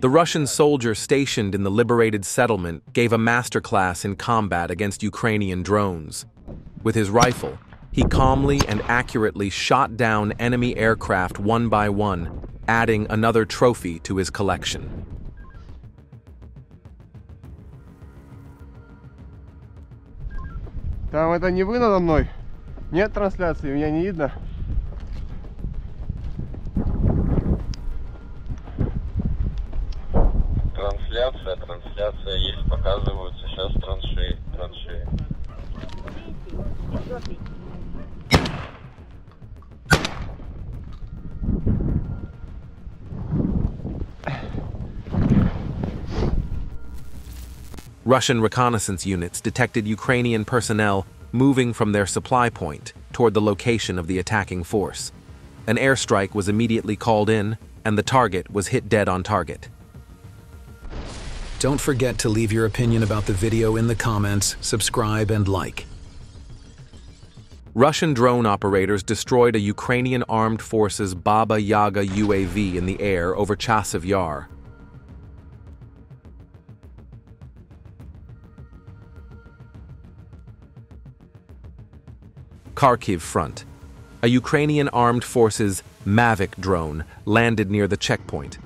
The Russian soldier stationed in the liberated settlement gave a masterclass in combat against Ukrainian drones. With his rifle, he calmly and accurately shot down enemy aircraft one by one, adding another trophy to his collection. Там это не вы надо мной? Нет трансляции, меня не видно. Трансляция есть, показываются сейчас траншеи. Russian reconnaissance units detected Ukrainian personnel moving from their supply point toward the location of the attacking force. An airstrike was immediately called in, and the target was hit dead on target. Don't forget to leave your opinion about the video in the comments, subscribe, and like. Russian drone operators destroyed a Ukrainian armed forces Baba Yaga UAV in the air over Chasiv Yar. Kharkiv front. A Ukrainian armed forces Mavic drone landed near the checkpoint.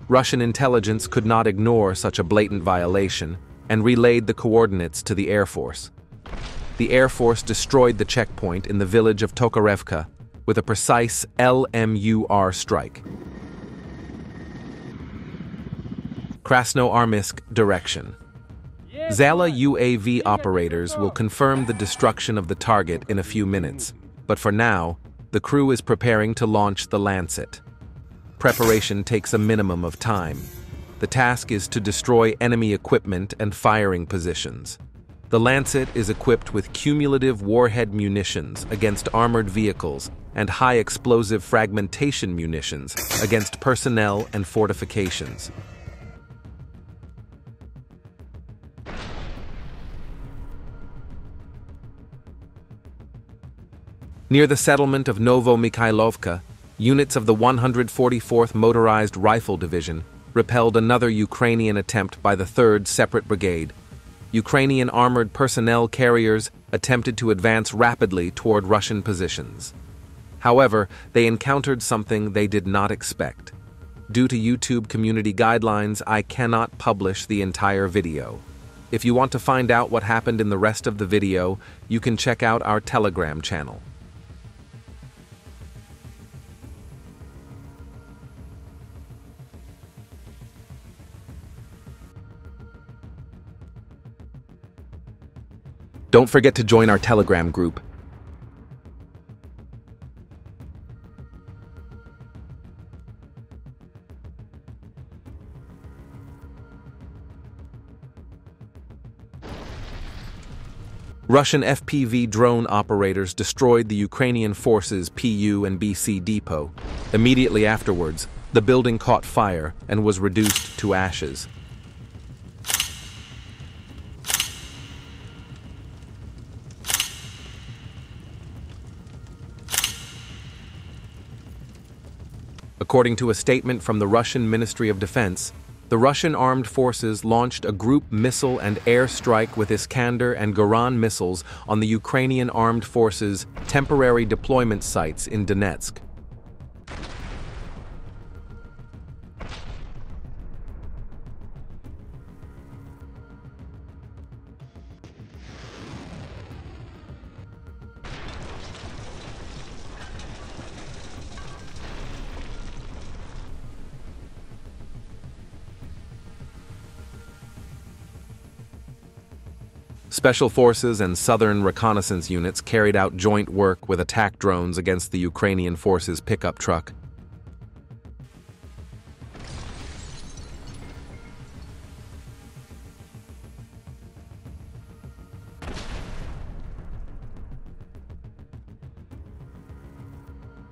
Russian intelligence could not ignore such a blatant violation and relayed the coordinates to the Air Force. The Air Force destroyed the checkpoint in the village of Tokarevka with a precise LMUR strike. Krasnoarmysk direction. Zala UAV operators will confirm the destruction of the target in a few minutes, but for now, the crew is preparing to launch the Lancet. Preparation takes a minimum of time. The task is to destroy enemy equipment and firing positions. The Lancet is equipped with cumulative warhead munitions against armored vehicles and high explosive fragmentation munitions against personnel and fortifications. Near the settlement of Novo-Mikhailovka, units of the 144th Motorized Rifle Division repelled another Ukrainian attempt by the 3rd Separate Brigade. Ukrainian armored personnel carriers attempted to advance rapidly toward Russian positions. However, they encountered something they did not expect. Due to YouTube community guidelines, I cannot publish the entire video. If you want to find out what happened in the rest of the video, you can check out our Telegram channel. Don't forget to join our Telegram group. Russian FPV drone operators destroyed the Ukrainian forces' PU and BC depot. Immediately afterwards, the building caught fire and was reduced to ashes. According to a statement from the Russian Ministry of Defense, the Russian armed forces launched a group missile and air strike with Iskander and Goran missiles on the Ukrainian armed forces' temporary deployment sites in Donetsk. Special forces and southern reconnaissance units carried out joint work with attack drones against the Ukrainian forces' pickup truck.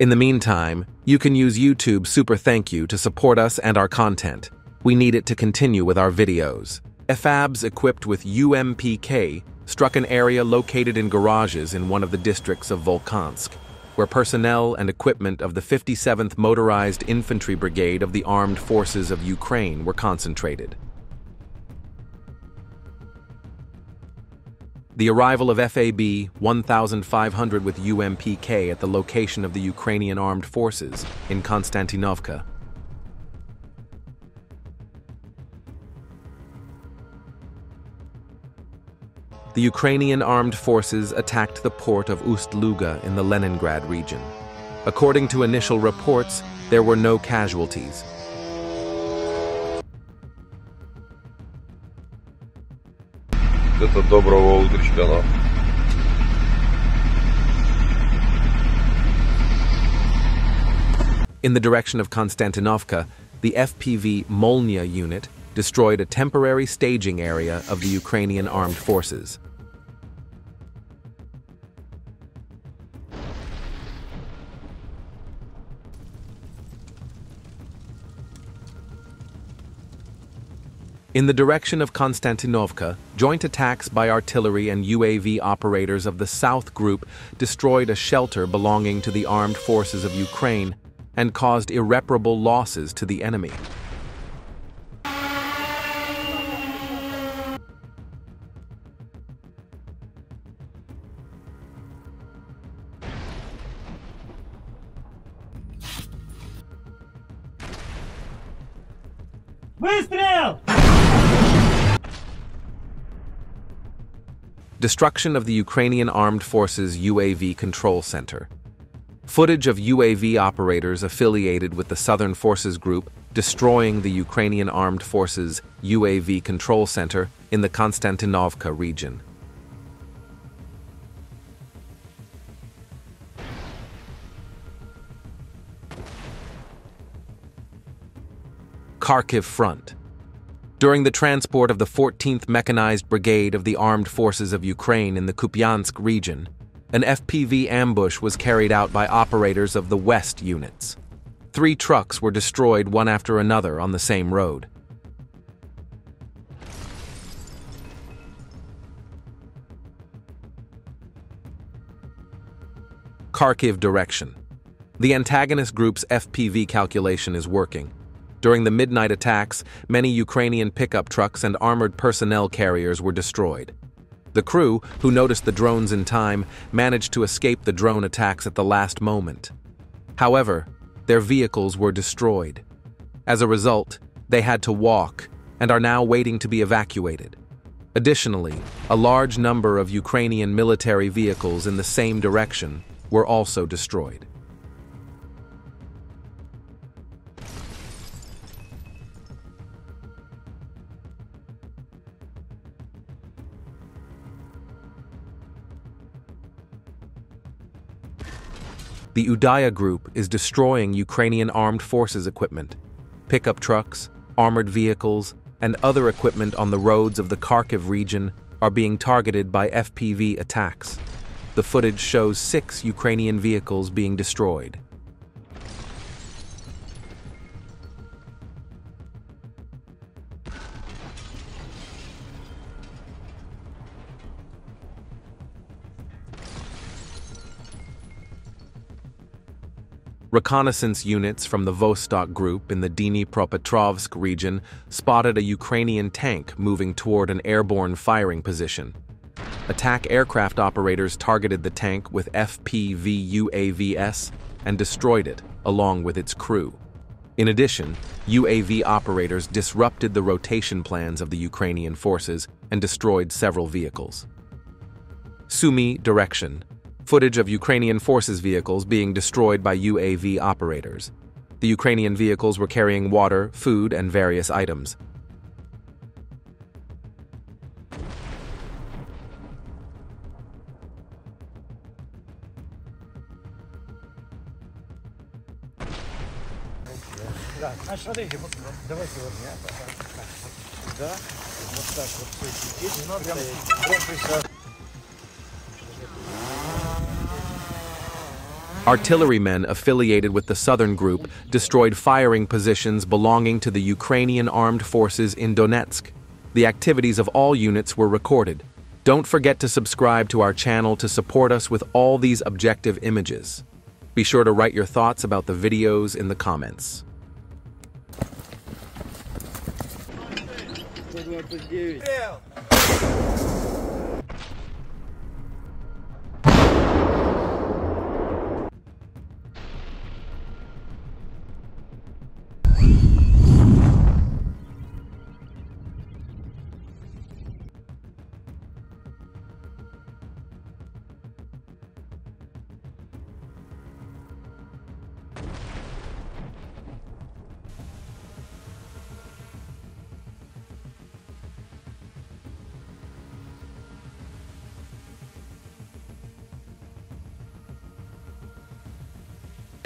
In the meantime, you can use YouTube Super Thank You to support us and our content. We need it to continue with our videos. FABs equipped with UMPK struck an area located in garages in one of the districts of Volkansk. where personnel and equipment of the 57th Motorized Infantry Brigade of the Armed Forces of Ukraine were concentrated. The arrival of FAB 1500 with UMPK at the location of the Ukrainian Armed Forces in Konstantinovka. The Ukrainian armed forces attacked the port of Ust-Luga in the Leningrad region. According to initial reports, there were no casualties. Это доброго утречка, да? In the direction of Konstantinovka, the FPV Molnya unit destroyed a temporary staging area of the Ukrainian armed forces. In the direction of Konstantinovka, joint attacks by artillery and UAV operators of the South Group destroyed a shelter belonging to the armed forces of Ukraine and caused irreparable losses to the enemy. Выстрел! Destruction of the Ukrainian Armed Forces UAV Control Center. Footage of UAV operators affiliated with the Southern Forces Group destroying the Ukrainian Armed Forces UAV Control Center in the Konstantinovka region. Kharkiv Front. During the transport of the 14th Mechanized Brigade of the Armed Forces of Ukraine in the Kupiansk region, an FPV ambush was carried out by operators of the West units. 3 trucks were destroyed one after another on the same road. Kharkiv direction. The antagonist group's FPV calculation is working. During the midnight attacks, many Ukrainian pickup trucks and armored personnel carriers were destroyed. The crew, who noticed the drones in time, managed to escape the drone attacks at the last moment. However, their vehicles were destroyed. As a result, they had to walk and are now waiting to be evacuated. Additionally, a large number of Ukrainian military vehicles in the same direction were also destroyed. The Udaya Group is destroying Ukrainian armed forces equipment. Pickup trucks, armored vehicles, and other equipment on the roads of the Kharkiv region are being targeted by FPV attacks. The footage shows 6 Ukrainian vehicles being destroyed. Reconnaissance units from the Vostok Group in the Dnipropetrovsk region spotted a Ukrainian tank moving toward an airborne firing position. Attack aircraft operators targeted the tank with FPV UAVs and destroyed it, along with its crew. In addition, UAV operators disrupted the rotation plans of the Ukrainian forces and destroyed several vehicles. Sumy direction. Footage of Ukrainian forces vehicles being destroyed by UAV operators. The Ukrainian vehicles were carrying water, food, and various items. Artillerymen affiliated with the Southern Group destroyed firing positions belonging to the Ukrainian armed forces in Donetsk. The activities of all units were recorded. Don't forget to subscribe to our channel to support us with all these objective images. Be sure to write your thoughts about the videos in the comments.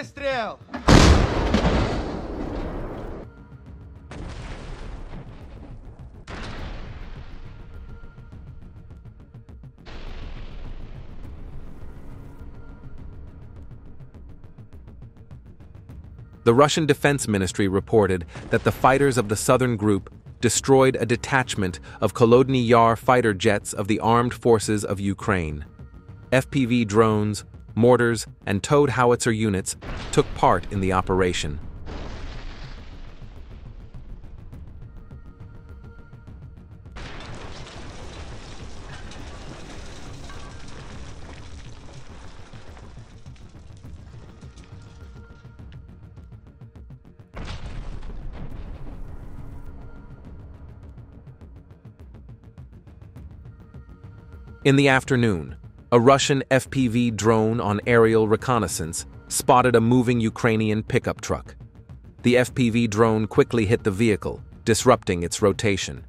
Стрел! The Russian Defense Ministry reported that the fighters of the Southern Group destroyed a detachment of Kholodny Yar fighter jets of the armed forces of Ukraine. FPV drones, mortars, and towed howitzer units took part in the operation. In the afternoon, a Russian FPV drone on aerial reconnaissance spotted a moving Ukrainian pickup truck. The FPV drone quickly hit the vehicle, disrupting its rotation.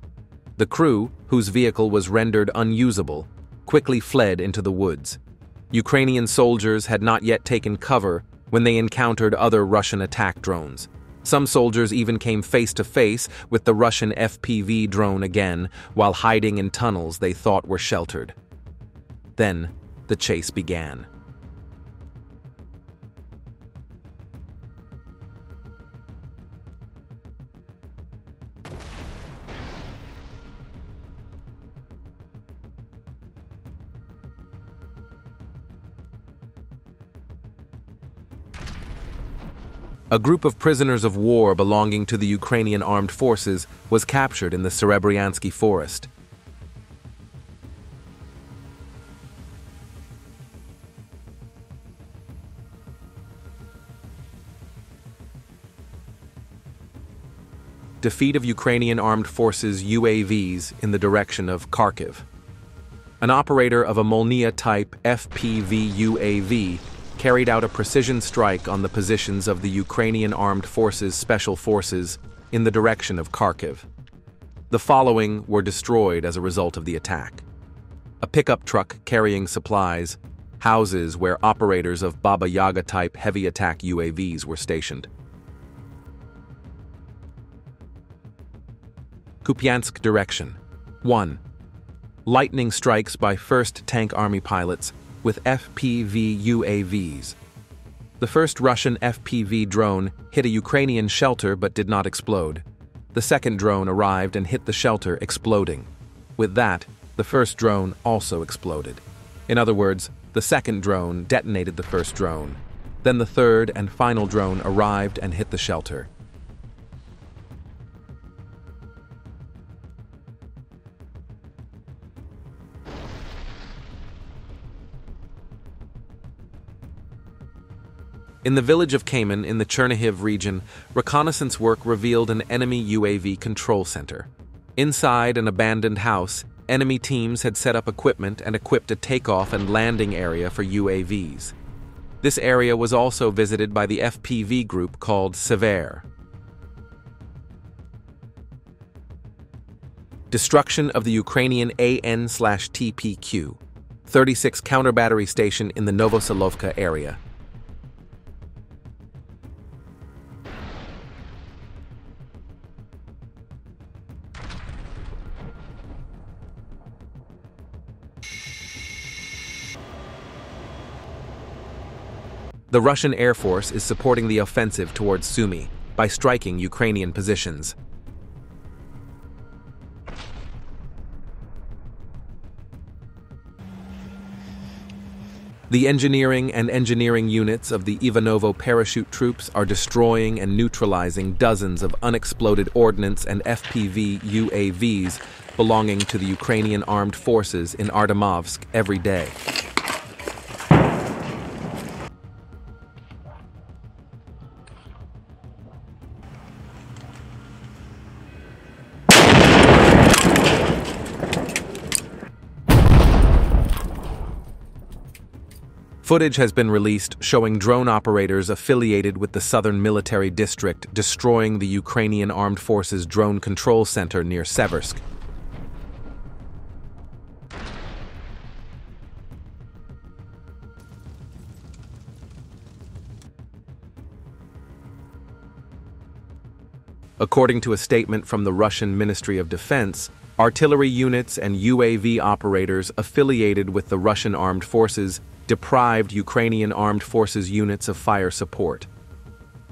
The crew, whose vehicle was rendered unusable, quickly fled into the woods. Ukrainian soldiers had not yet taken cover when they encountered other Russian attack drones. Some soldiers even came face to face with the Russian FPV drone again while hiding in tunnels they thought were sheltered. Then, the chase began. A group of prisoners of war belonging to the Ukrainian armed forces was captured in the Serebryansky forest. Defeat of Ukrainian armed forces UAVs in the direction of Kharkiv. An operator of a Molniya-type FPV UAV carried out a precision strike on the positions of the Ukrainian Armed Forces Special Forces in the direction of Kharkiv. The following were destroyed as a result of the attack: a pickup truck carrying supplies, houses where operators of Baba Yaga-type heavy attack UAVs were stationed. Kupiansk direction. 1. Lightning strikes by 1st Tank Army pilots with FPV UAVs. The first Russian FPV drone hit a Ukrainian shelter but did not explode. The second drone arrived and hit the shelter, exploding. With that, the first drone also exploded. In other words, the second drone detonated the first drone. Then the third and final drone arrived and hit the shelter. In the village of Kamenn in the Chernihiv region, reconnaissance work revealed an enemy UAV control center. Inside an abandoned house, enemy teams had set up equipment and equipped a takeoff and landing area for UAVs. This area was also visited by the FPV group called Sever. Destruction of the Ukrainian AN/TPQ, 36 counter-battery station in the Novosilovka area. The Russian Air Force is supporting the offensive towards Sumy by striking Ukrainian positions. The engineering units of the Ivanovo parachute troops are destroying and neutralizing dozens of unexploded ordnance and FPV UAVs belonging to the Ukrainian armed forces in Artemovsk every day. Footage has been released showing drone operators affiliated with the Southern Military District destroying the Ukrainian Armed Forces Drone Control Center near Seversk. According to a statement from the Russian Ministry of Defense, artillery units and UAV operators affiliated with the Russian armed forces deprived Ukrainian armed forces units of fire support.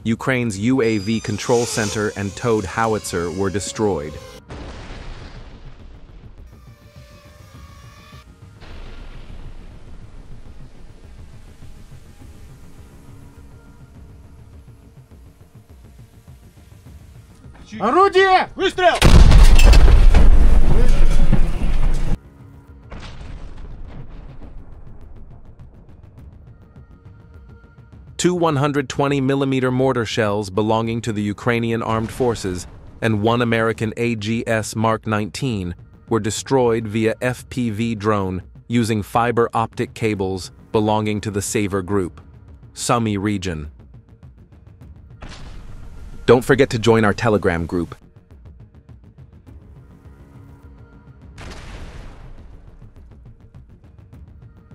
Ukraine's UAV control center and towed howitzer were destroyed. Орудие! Выстрел! 2 120mm mortar shells belonging to the Ukrainian armed forces and 1 American AGS Mark 19 were destroyed via FPV drone using fiber optic cables belonging to the Saver Group, Sumy region. Don't forget to join our Telegram group.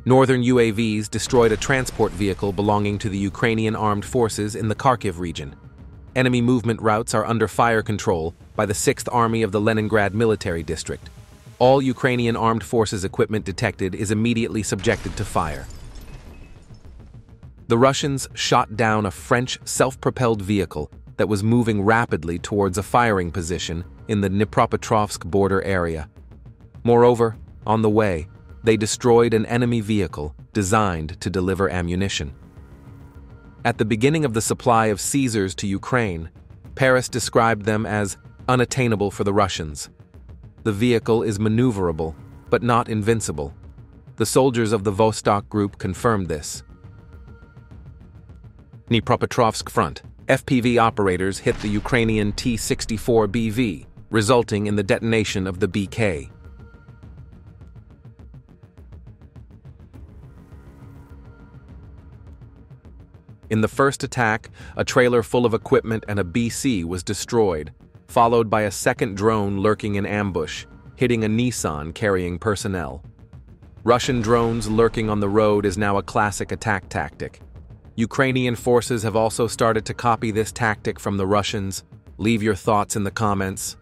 Northern UAVs destroyed a transport vehicle belonging to the Ukrainian armed forces in the Kharkiv region. Enemy movement routes are under fire control by the 6th Army of the Leningrad Military District. All Ukrainian armed forces equipment detected is immediately subjected to fire. The Russians shot down a French self-propelled vehicle that was moving rapidly towards a firing position in the Dnipropetrovsk border area. Moreover, on the way, they destroyed an enemy vehicle designed to deliver ammunition. At the beginning of the supply of Caesars to Ukraine, Paris described them as unattainable for the Russians. The vehicle is maneuverable, but not invincible. The soldiers of the Vostok Group confirmed this. Dnipropetrovsk front. FPV operators hit the Ukrainian T-64BV, resulting in the detonation of the BK. In the first attack, a trailer full of equipment and a BC was destroyed, followed by a second drone lurking in ambush, hitting a Nissan carrying personnel. Russian drones lurking on the road is now a classic attack tactic. Ukrainian forces have also started to copy this tactic from the Russians. Leave your thoughts in the comments.